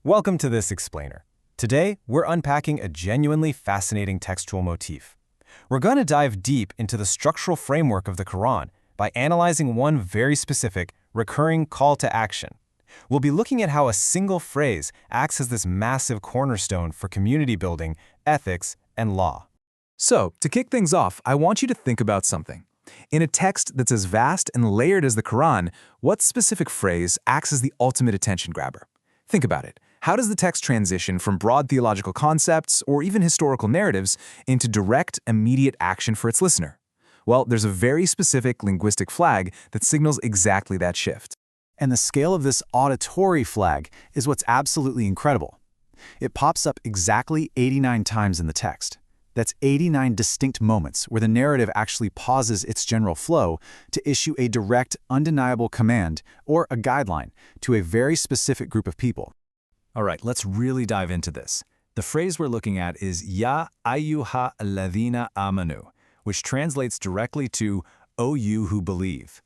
Welcome to this explainer. Today, we're unpacking a genuinely fascinating textual motif. We're going to dive deep into the structural framework of the Quran by analyzing one very specific, recurring call to action. We'll be looking at how a single phrase acts as this massive cornerstone for community building, ethics, and law. So, to kick things off, I want you to think about something. In a text that's as vast and layered as the Quran, what specific phrase acts as the ultimate attention grabber? Think about it. How does the text transition from broad theological concepts or even historical narratives into direct, immediate action for its listener? Well, there's a very specific linguistic flag that signals exactly that shift. And the scale of this auditory flag is what's absolutely incredible. It pops up exactly 89 times in the text. That's 89 distinct moments where the narrative actually pauses its general flow to issue a direct, undeniable command or a guideline to a very specific group of people. All right, let's really dive into this. The phrase we're looking at is Ya ayyuha alladhina amanu, which translates directly to O you who believe.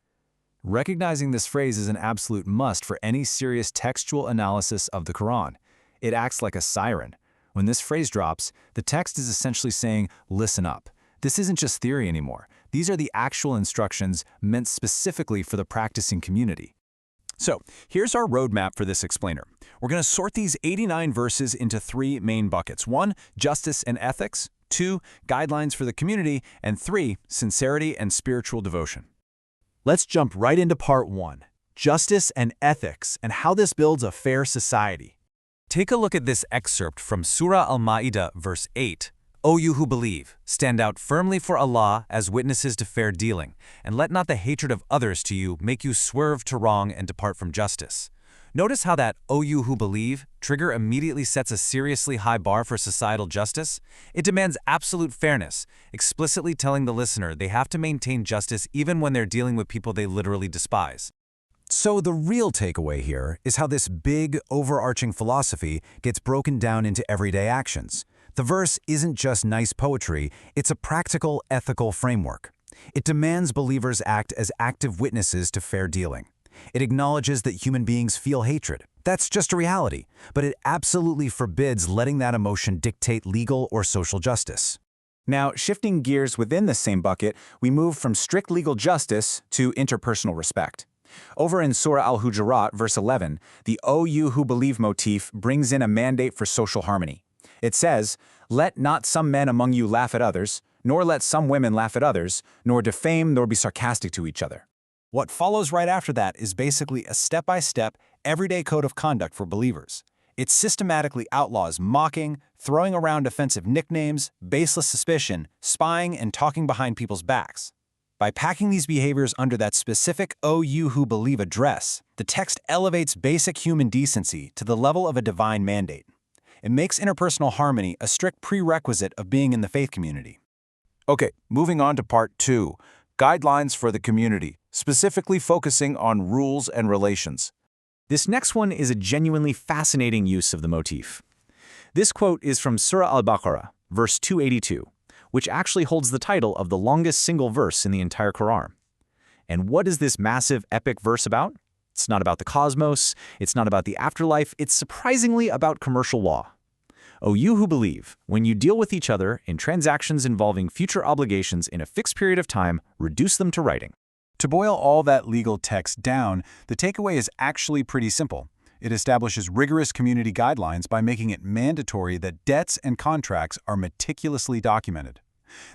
Recognizing this phrase is an absolute must for any serious textual analysis of the Quran. It acts like a siren. When this phrase drops, the text is essentially saying, listen up. This isn't just theory anymore. These are the actual instructions meant specifically for the practicing community. So, here's our roadmap for this explainer. We're going to sort these 89 verses into three main buckets. 1, justice and ethics. 2, guidelines for the community. And 3, sincerity and spiritual devotion. Let's jump right into part 1, justice and ethics, and how this builds a fair society. Take a look at this excerpt from Surah Al-Ma'idah, verse 8. O you who believe, stand out firmly for Allah as witnesses to fair dealing, and let not the hatred of others to you make you swerve to wrong and depart from justice. Notice how that O you who believe trigger immediately sets a seriously high bar for societal justice? It demands absolute fairness, explicitly telling the listener they have to maintain justice even when they're dealing with people they literally despise. So the real takeaway here is how this big, overarching philosophy gets broken down into everyday actions. The verse isn't just nice poetry, it's a practical, ethical framework. It demands believers act as active witnesses to fair dealing. It acknowledges that human beings feel hatred. That's just a reality, but it absolutely forbids letting that emotion dictate legal or social justice. Now, shifting gears within the same bucket, we move from strict legal justice to interpersonal respect. Over in Surah Al-Hujurat, verse 11, the O you who believe motif brings in a mandate for social harmony. It says, let not some men among you laugh at others, nor let some women laugh at others, nor defame nor be sarcastic to each other. What follows right after that is basically a step-by-step, everyday code of conduct for believers. It systematically outlaws mocking, throwing around offensive nicknames, baseless suspicion, spying, and talking behind people's backs. By packing these behaviors under that specific O you who believe address, the text elevates basic human decency to the level of a divine mandate. It makes interpersonal harmony a strict prerequisite of being in the faith community. Okay, moving on to part 2, guidelines for the community, specifically focusing on rules and relations. This next one is a genuinely fascinating use of the motif. This quote is from Surah Al-Baqarah, verse 282, which actually holds the title of the longest single verse in the entire Quran. And what is this massive epic verse about? It's not about the cosmos, it's not about the afterlife, it's surprisingly about commercial law. O you who believe, when you deal with each other in transactions involving future obligations in a fixed period of time, reduce them to writing. To boil all that legal text down, the takeaway is actually pretty simple. It establishes rigorous community guidelines by making it mandatory that debts and contracts are meticulously documented.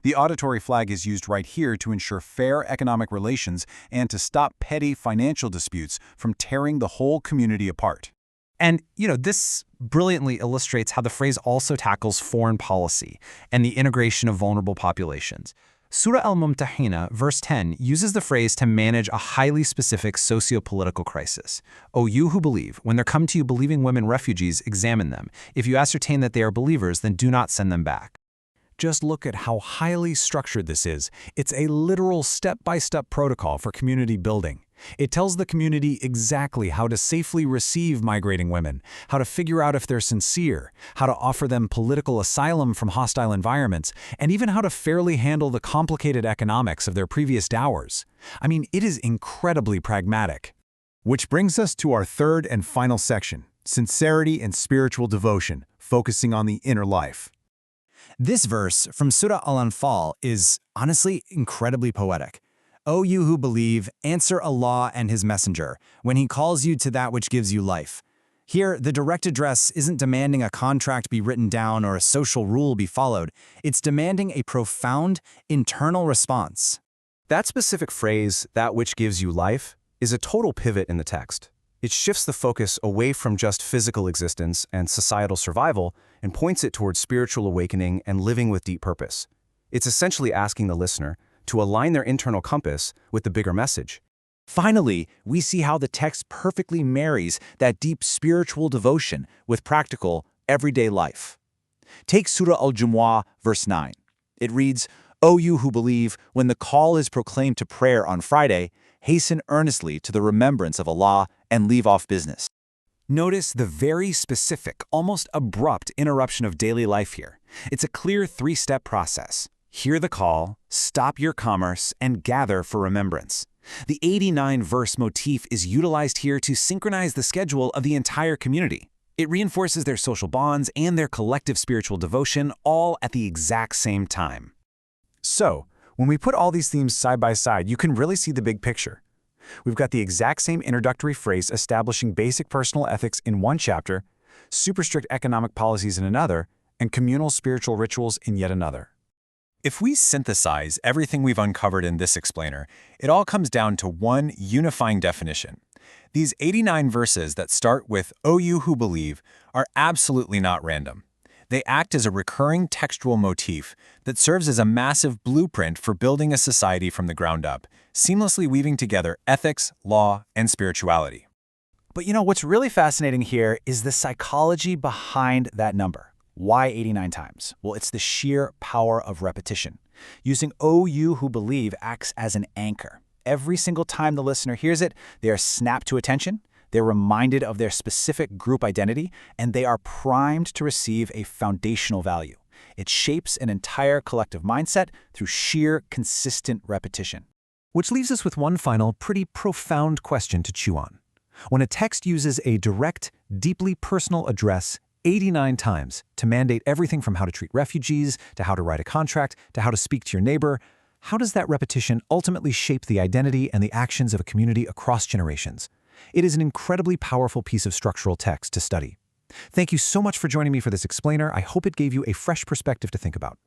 The auditory flag is used right here to ensure fair economic relations and to stop petty financial disputes from tearing the whole community apart. And, this brilliantly illustrates how the phrase also tackles foreign policy and the integration of vulnerable populations. Surah Al-Mumtahina, verse 10, uses the phrase to manage a highly specific socio-political crisis. O you who believe, when there come to you believing women refugees, examine them. If you ascertain that they are believers, then do not send them back. Just look at how highly structured this is. It's a literal step-by-step protocol for community building. It tells the community exactly how to safely receive migrating women, how to figure out if they're sincere, how to offer them political asylum from hostile environments, and even how to fairly handle the complicated economics of their previous dowers. It is incredibly pragmatic. Which brings us to our third and final section, sincerity and spiritual devotion, focusing on the inner life. This verse from Surah Al-Anfal is honestly incredibly poetic. O you who believe, answer Allah and His Messenger when He calls you to that which gives you life. Here, the direct address isn't demanding a contract be written down or a social rule be followed. It's demanding a profound internal response. That specific phrase, that which gives you life, is a total pivot in the text. It shifts the focus away from just physical existence and societal survival and points it towards spiritual awakening and living with deep purpose. It's essentially asking the listener to align their internal compass with the bigger message. Finally, we see how the text perfectly marries that deep spiritual devotion with practical, everyday life. Take Surah Al-Jumu'ah, verse 9. It reads, O you who believe, when the call is proclaimed to prayer on Friday, hasten earnestly to the remembrance of Allah and leave off business. Notice the very specific, almost abrupt interruption of daily life here. It's a clear three-step process. Hear the call, stop your commerce, and gather for remembrance. The 89-verse motif is utilized here to synchronize the schedule of the entire community. It reinforces their social bonds and their collective spiritual devotion all at the exact same time. So, when we put all these themes side by side, you can really see the big picture. We've got the exact same introductory phrase establishing basic personal ethics in one chapter, super strict economic policies in another, and communal spiritual rituals in yet another. If we synthesize everything we've uncovered in this explainer, it all comes down to one unifying definition. These 89 verses that start with O you who believe are absolutely not random. They act as a recurring textual motif that serves as a massive blueprint for building a society from the ground up, seamlessly weaving together ethics, law, and spirituality. But what's really fascinating here is the psychology behind that number. Why 89 times? Well, it's the sheer power of repetition. Using O you who believe acts as an anchor. Every single time the listener hears it, they are snapped to attention, they're reminded of their specific group identity, and they are primed to receive a foundational value. It shapes an entire collective mindset through sheer, consistent repetition. Which leaves us with one final, pretty profound question to chew on. When a text uses a direct, deeply personal address 89 times to mandate everything from how to treat refugees, to how to write a contract, to how to speak to your neighbor, how does that repetition ultimately shape the identity and the actions of a community across generations? It is an incredibly powerful piece of structural text to study. Thank you so much for joining me for this explainer. I hope it gave you a fresh perspective to think about.